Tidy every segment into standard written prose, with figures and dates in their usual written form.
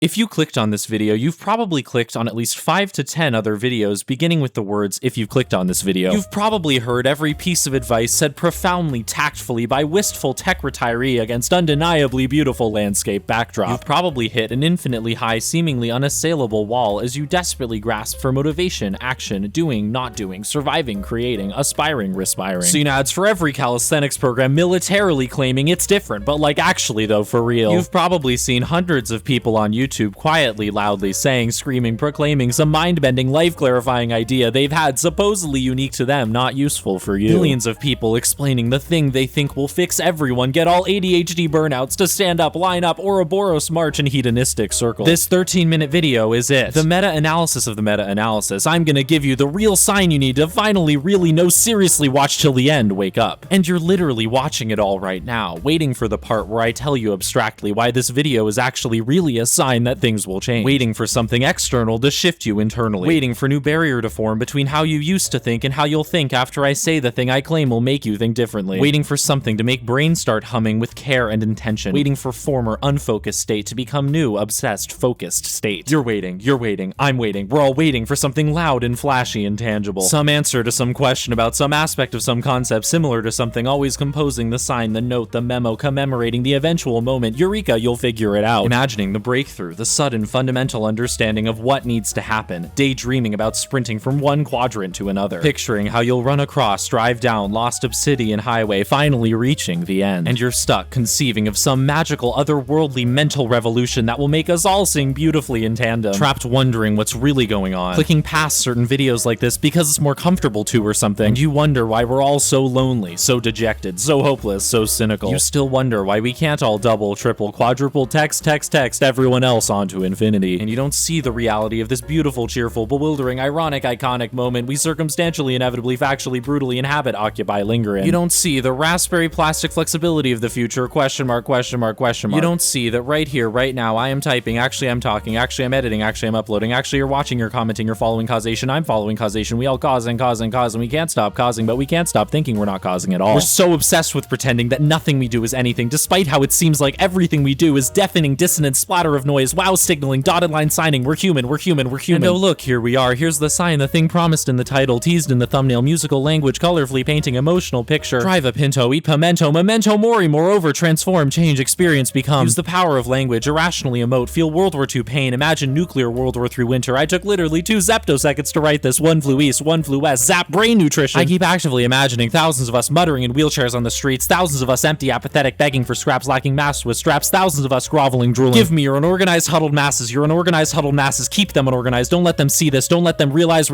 If you clicked on this video, you've probably clicked on at least 5 to 10 other videos beginning with the words, "if you've clicked on this video." You've probably heard every piece of advice said profoundly tactfully by wistful tech retiree against undeniably beautiful landscape backdrop. You've probably hit an infinitely high, seemingly unassailable wall as you desperately grasp for motivation, action, doing, not doing, surviving, creating, aspiring, respiring. Seen ads for every calisthenics program militarily claiming it's different, but like actually though, for real. You've probably seen hundreds of people on YouTube quietly, loudly saying, screaming, proclaiming some mind-bending, life-clarifying idea they've had supposedly unique to them, not useful for you. Millions of people explaining the thing they think will fix everyone, get all ADHD burnouts to stand up, line up, Ouroboros march in hedonistic circles. This 13-minute video is it. The meta-analysis of the meta-analysis. I'm gonna give you the real sign you need to finally really know, seriously watch till the end, wake up. And you're literally watching it all right now, waiting for the part where I tell you abstractly why this video is actually really a sign that things will change. Waiting for something external to shift you internally. Waiting for new barrier to form between how you used to think and how you'll think after I say the thing I claim will make you think differently. Waiting for something to make brain start humming with care and intention. Waiting for former unfocused state to become new, obsessed, focused state. You're waiting, I'm waiting, we're all waiting for something loud and flashy and tangible. Some answer to some question about some aspect of some concept similar to something, always composing the sign, the note, the memo, commemorating the eventual moment. Eureka, you'll figure it out. Imagining the breakthrough, the sudden fundamental understanding of what needs to happen, daydreaming about sprinting from one quadrant to another, picturing how you'll run across, drive down lost obsidian highway, finally reaching the end. And you're stuck conceiving of some magical, otherworldly mental revolution that will make us all sing beautifully in tandem, trapped wondering what's really going on, clicking past certain videos like this because it's more comfortable to or something, and you wonder why we're all so lonely, so dejected, so hopeless, so cynical. You still wonder why we can't all double, triple, quadruple text everyone else onto infinity, and you don't see the reality of this beautiful, cheerful, bewildering, ironic, iconic moment we circumstantially, inevitably, factually, brutally inhabit, occupy, linger in. You don't see the raspberry plastic flexibility of the future, question mark. You don't see that right here, right now, I am typing, actually I'm talking, actually I'm editing, actually I'm uploading, actually you're watching, you're commenting, you're following causation, I'm following causation, we all cause, and we can't stop causing, but we can't stop thinking we're not causing at all. We're so obsessed with pretending that nothing we do is anything, despite how it seems like everything we do is deafening, dissonant splatter of noise, wow signaling, dotted line signing, we're human. And oh look, here we are, here's the sign, the thing promised in the title, teased in the thumbnail, musical language, colorfully painting emotional picture, drive a Pinto, eat pimento, memento mori, moreover, transform, change, experience, become, use the power of language, irrationally emote, feel World War II pain, imagine nuclear World War III winter, I took literally 2 zeptoseconds to write this, one flew east, one flew west, zap brain nutrition. I keep actively imagining thousands of us muttering in wheelchairs on the streets, thousands of us empty, apathetic, begging for scraps, lacking masks with straps, thousands of us groveling, drooling. Give me your unorganized huddled masses, your unorganized huddled masses, keep them unorganized, don't let them see this, don't let them realize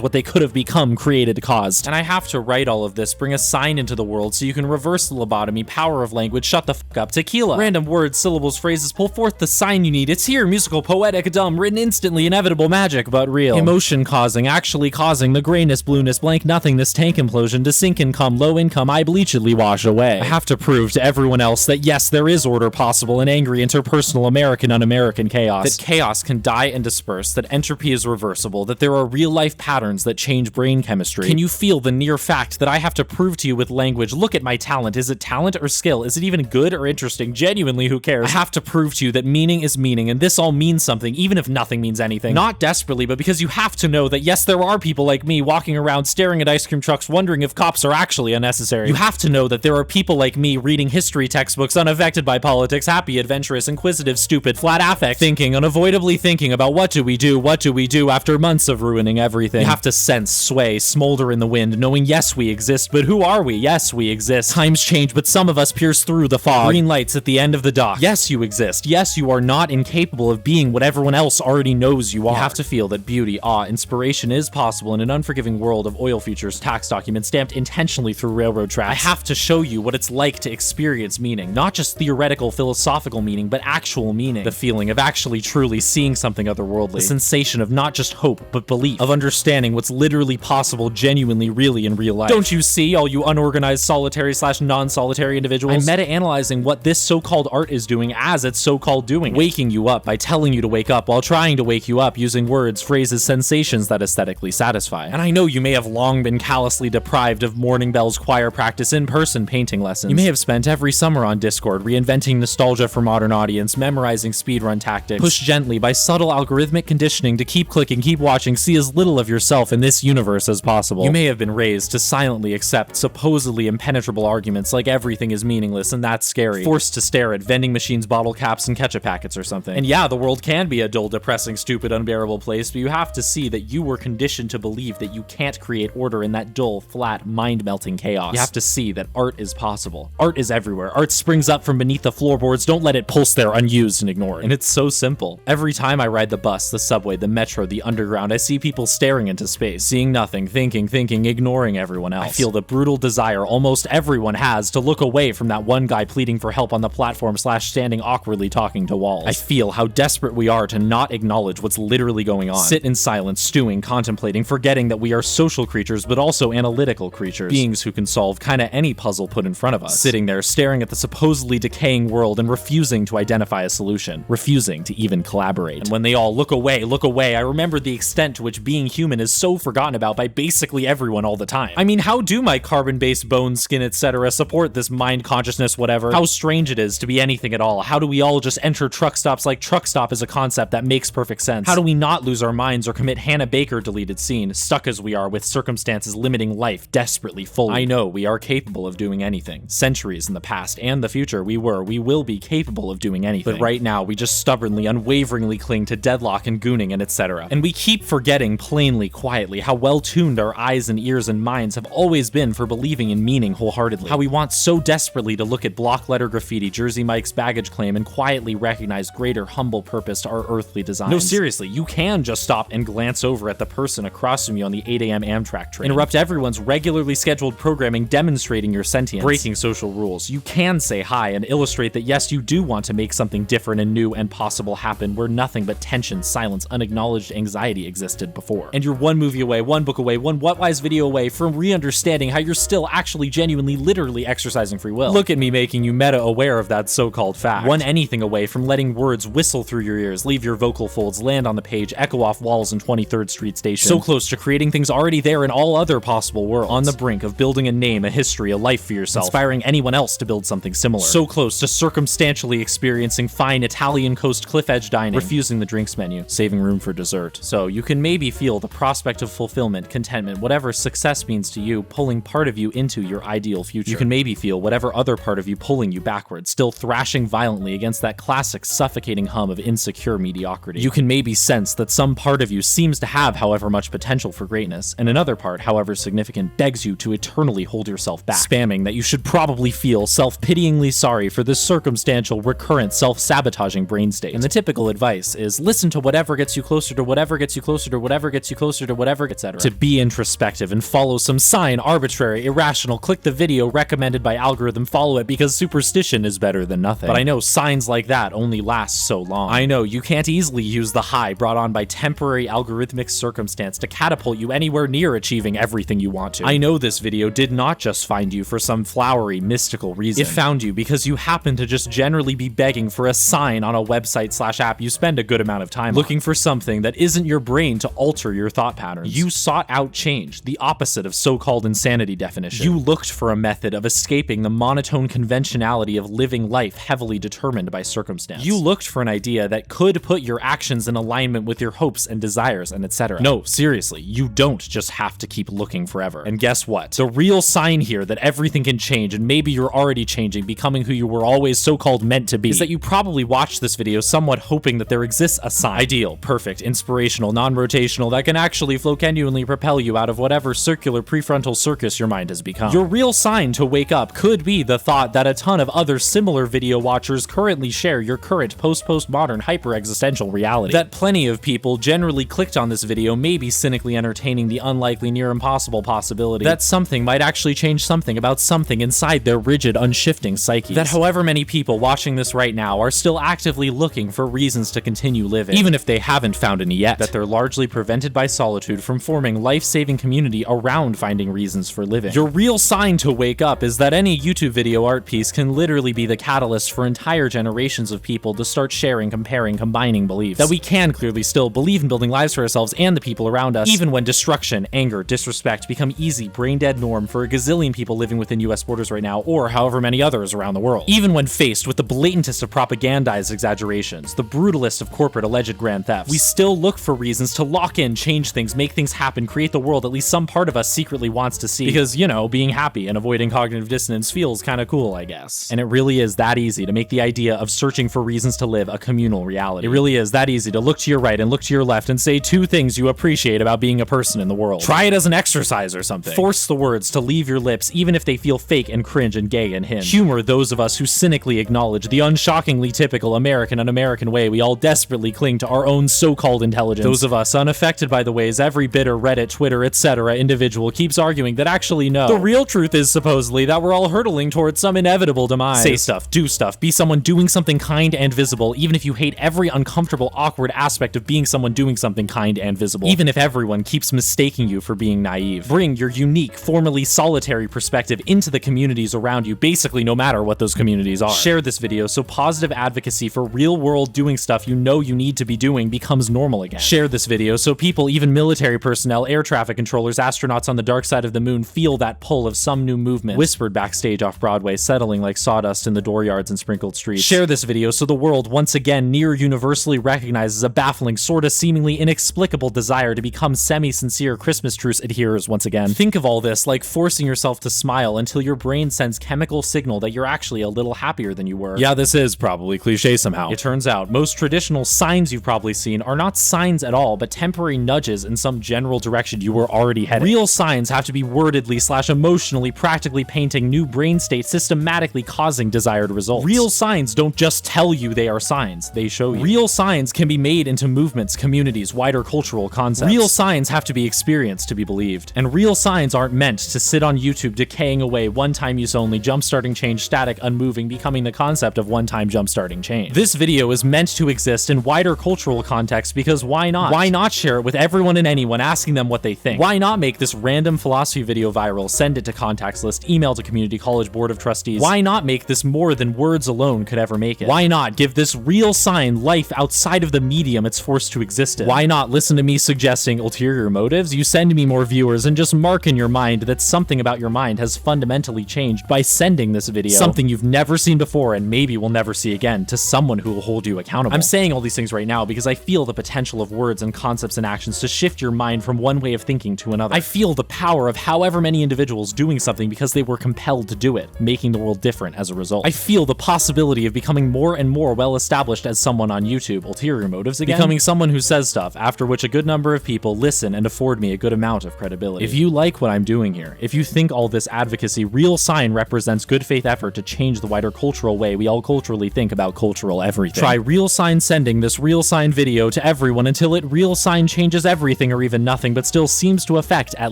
what they could have become, created, caused. And I have to write all of this, bring a sign into the world so you can reverse the lobotomy, power of language, shut the fuck up, tequila. Random words, syllables, phrases, pull forth the sign you need, it's here, musical, poetic, dumb, written instantly, inevitable, magic, but real. Emotion causing, actually causing, the grayness, blueness, blank nothingness, tank implosion, to sink and come, low income, I bleachedly wash away. I have to prove to everyone else that yes, there is order possible in angry, interpersonal, American, un-American chaos. That chaos can die and disperse, that entropy is reversible, that there are real-life patterns that change brain chemistry. Can you feel the near fact that I have to prove to you with language, look at my talent, is it talent or skill? Is it even good or interesting? Genuinely, who cares? I have to prove to you that meaning is meaning, and this all means something, even if nothing means anything. Not desperately, but because you have to know that yes, there are people like me walking around staring at ice cream trucks wondering if cops are actually unnecessary. You have to know that there are people like me reading history textbooks unaffected by politics, happy, adventurous, inquisitive, stupid, flat affect, thinking, unavoidably thinking about what do we do after months of ruining everything. You have to sense, sway, smolder in the wind, knowing yes, we exist, but who are we? Yes, we exist. Times change, but some of us pierce through the fog. Green lights at the end of the dock. Yes, you exist. Yes, you are not incapable of being what everyone else already knows you are. You have to feel that beauty, awe, inspiration is possible in an unforgiving world of oil futures, tax documents stamped intentionally through railroad tracks. I have to show you what it's like to experience meaning, not just theoretical, philosophical meaning, but actual meaning. The feeling of actually truly seeing something otherworldly. The sensation of not just hope, but belief. Of understanding what's literally possible genuinely, really in real life. Don't you see, all you unorganized, solitary / non-solitary individuals? I'm meta-analyzing what this so-called art is doing as it's so-called doing. Waking you up by telling you to wake up while trying to wake you up using words, phrases, sensations that aesthetically satisfy. And I know you may have long been callously deprived of morning bells, choir practice, in-person painting lessons. You may have spent every summer on Discord reinventing nostalgia for modern audience, memorizing speedrun tactics, pushed gently by subtle algorithmic conditioning to keep clicking, keep watching, see as little of yourself in this universe as possible. You may have been raised to silently accept supposedly impenetrable arguments like everything is meaningless and that's scary, forced to stare at vending machines, bottle caps, and ketchup packets or something. And yeah, the world can be a dull, depressing, stupid, unbearable place, but you have to see that you were conditioned to believe that you can't create order in that dull, flat, mind-melting chaos. You have to see that art is possible. Art is everywhere. Art springs up from beneath the floorboards. Don't let it pulse there unused and ignored. And it's so simple. Every time I ride the bus, the subway, the metro, the underground, I see people staring into space, seeing nothing, thinking, ignoring everyone else. I feel the brutal desire almost everyone has to look away from that one guy pleading for help on the platform / standing awkwardly talking to walls. I feel how desperate we are to not acknowledge what's literally going on. Sit in silence, stewing, contemplating, forgetting that we are social creatures but also analytical creatures, beings who can solve kinda any puzzle put in front of us. Sitting there staring at the supposedly decaying world and refusing to identify a solution, refusing to even collaborate. And when they all look away, I remember the extent to which being human is so forgotten about by basically everyone all the time. I mean, how do my carbon-based bone, skin, etc. support this mind, consciousness, whatever? How strange it is to be anything at all. How do we all just enter truck stops like truck stop is a concept that makes perfect sense? How do we not lose our minds or commit Hannah Baker deleted scene, stuck as we are with circumstances limiting life desperately fully? I know we are capable of doing anything. Centuries in the past and the future, we will be capable of doing anything. But right now, we just stubbornly, unwaveringly cling to deadlock and gooning and etc. And we keep forgetting plainly, quietly, how well-tuned our eyes and ears and minds have always been for believing in meaning wholeheartedly. How we want so desperately to look at block letter graffiti, Jersey Mike's baggage claim, and quietly recognize greater humble purpose to our earthly designs. No, seriously, you can just stop and glance over at the person across from you on the 8 a.m. Amtrak train. Interrupt everyone's regularly scheduled programming demonstrating your sentience, breaking social rules. You can say hi and illustrate that yes, you do want to make something different and new and possible happen where nothing but tension, silence, unacknowledged anxiety existed before. And you're one movie away, one book away, one Whatwise video away from re-understanding how you're still actually genuinely, literally exercising free will. Look at me making you meta-aware of that so-called fact. One anything away from letting words whistle through your ears, leave your vocal folds, land on the page, echo off walls in 23rd Street Station. So close to creating things already there in all other possible worlds. On the brink of building a name, a history, a life for yourself, inspiring anyone else to build something similar. So close to circumstantially experiencing fine Italian coast cliff edge dining, refusing the drinks menu, saving room for dessert. So you can maybe feel the prospect of fulfillment, contentment, whatever success means to you, pulling part of you into your ideal future. You can maybe feel whatever other part of you pulling you backwards, still thrashing violently against that classic suffocating hum of insecure mediocrity. You can maybe sense that some part of you seems to have however much potential for greatness, and another part, however significant, begs you to eternally hold yourself back, spamming that you should probably feel self-pityingly sorry for this circumstantial, recurrent, self-sabotaging brain state. And the typical advice is listen to whatever gets you closer to whatever gets you closer to whatever gets you closer to whatever, etc. To be introspective and follow some sign, arbitrary, irrational, click the video recommended by algorithm, follow it because superstition is better than nothing. But I know signs like that only last so long. I know you can't easily use the high brought on by temporary algorithmic circumstance to catapult you anywhere near achieving everything you want to. I know this video did not just find you for some flowery, mystical reason. It found you because you happen to just generally be begging for a sign on a website / app you spend a good amount of time looking for something that isn't your brain to alter your thought patterns. You sought out change, the opposite of so-called insanity definition. You looked for a method of escaping the monotone conventionality of living life heavily determined by circumstance. You looked for an idea that could put your actions in alignment with your hopes and desires and etc. No, seriously, you don't just have to keep looking forever. And guess what? The real sign here that everything can change and maybe you're already changing, becoming who you were always so-called meant to be, is that you probably watched this video somewhat hoping that there exists a sign. Ideal, perfect, inspirational, non-rotational, that can actually genuinely propel you out of whatever circular prefrontal circus your mind has become. Your real sign to wake up could be the thought that a ton of other similar video watchers currently share your current post-postmodern hyper-existential reality. That plenty of people generally clicked on this video maybe cynically entertaining the unlikely, near impossible possibility that something might actually change something about something inside their rigid, unshifting psyches. That however many people watching this right now are still actively looking for reasons to continue living, even if they haven't found any yet. That they're largely prevented by solitude from forming life-saving community around finding reasons for living. Your real sign to wake up is that any YouTube video art piece can literally be the catalyst for entire generations of people to start sharing, comparing, combining beliefs. That we can clearly still believe in building lives for ourselves and the people around us, even when destruction, anger, disrespect become easy, brain-dead norm for a gazillion people living within US borders right now, or however many others around the world. Even when faced with the blatantest of propagandizers wildest exaggerations, the brutalest of corporate alleged grand thefts. We still look for reasons to lock in, change things, make things happen, create the world at least some part of us secretly wants to see. Because, you know, being happy and avoiding cognitive dissonance feels kinda cool, I guess. And it really is that easy to make the idea of searching for reasons to live a communal reality. It really is that easy to look to your right and look to your left and say 2 things you appreciate about being a person in the world. Try it as an exercise or something. Force the words to leave your lips even if they feel fake and cringe and gay and hinge. Humor those of us who cynically acknowledge the unshockingly typical American and American way we all desperately cling to our own so-called intelligence. Those of us unaffected by the ways every bitter Reddit, Twitter, etc. individual keeps arguing that actually no. The real truth is supposedly that we're all hurtling towards some inevitable demise. Say stuff, do stuff, be someone doing something kind and visible, even if you hate every uncomfortable, awkward aspect of being someone doing something kind and visible. Even if everyone keeps mistaking you for being naive. Bring your unique, formerly solitary perspective into the communities around you, basically no matter what those communities are. Share this video so positive advocacy for real-world doing stuff you know you need to be doing becomes normal again. Share this video so people, even military personnel, air traffic controllers, astronauts on the dark side of the moon feel that pull of some new movement, whispered backstage off Broadway, settling like sawdust in the dooryards and sprinkled streets. Share this video so the world once again near universally recognizes a baffling, sorta seemingly inexplicable desire to become semi-sincere Christmas truce adherers once again. Think of all this like forcing yourself to smile until your brain sends chemical signal that you're actually a little happier than you were. Yeah, this is probably cliche somehow. It turns out most traditional signs you've probably seen are not signs at all, but temporary nudges in some general direction you were already heading. Real signs have to be wordedly/emotionally practically painting new brain states, systematically causing desired results. Real signs don't just tell you they are signs, they show you. Real signs can be made into movements, communities, wider cultural concepts. Real signs have to be experienced to be believed. And real signs aren't meant to sit on YouTube decaying away, one-time use only, jump-starting change, static, unmoving, becoming the concept of one-time jump-starting change. This video is meant to exist in wider cultural context because why not? Why not share it with everyone and anyone, asking them what they think? Why not make this random philosophy video viral, send it to contacts list, email to community college board of trustees? Why not make this more than words alone could ever make it? Why not give this real sign life outside of the medium it's forced to exist in? Why not listen to me suggesting ulterior motives? You send me more viewers and just mark in your mind that something about your mind has fundamentally changed by sending this video, something you've never seen before and maybe will never see again, to someone who will hold you accountable. I'm saying all these things right now because I feel the potential of words and concepts and actions to shift your mind from one way of thinking to another. I feel the power of however many individuals doing something because they were compelled to do it, making the world different as a result. I feel the possibility of becoming more and more well-established as someone on YouTube, ulterior motives again, becoming someone who says stuff, after which a good number of people listen and afford me a good amount of credibility. If you like what I'm doing here, if you think all this advocacy real sign represents good faith effort to change the wider cultural way we all culturally think about cultural everything, try real sign sending this real sign video to everyone until it real sign changes everything or even nothing, but still seems to affect at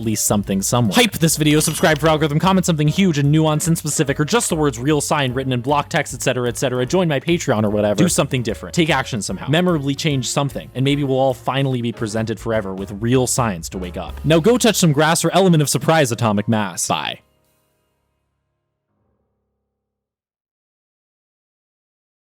least something somewhat. Hype this video, subscribe for algorithm, comment something huge and nuanced and specific, or just the words real sign written in block text, etc, etc, join my Patreon or whatever. Do something different, take action somehow, memorably change something, and maybe we'll all finally be presented forever with real signs to wake up. Now go touch some grass or element of surprise atomic mass. Bye.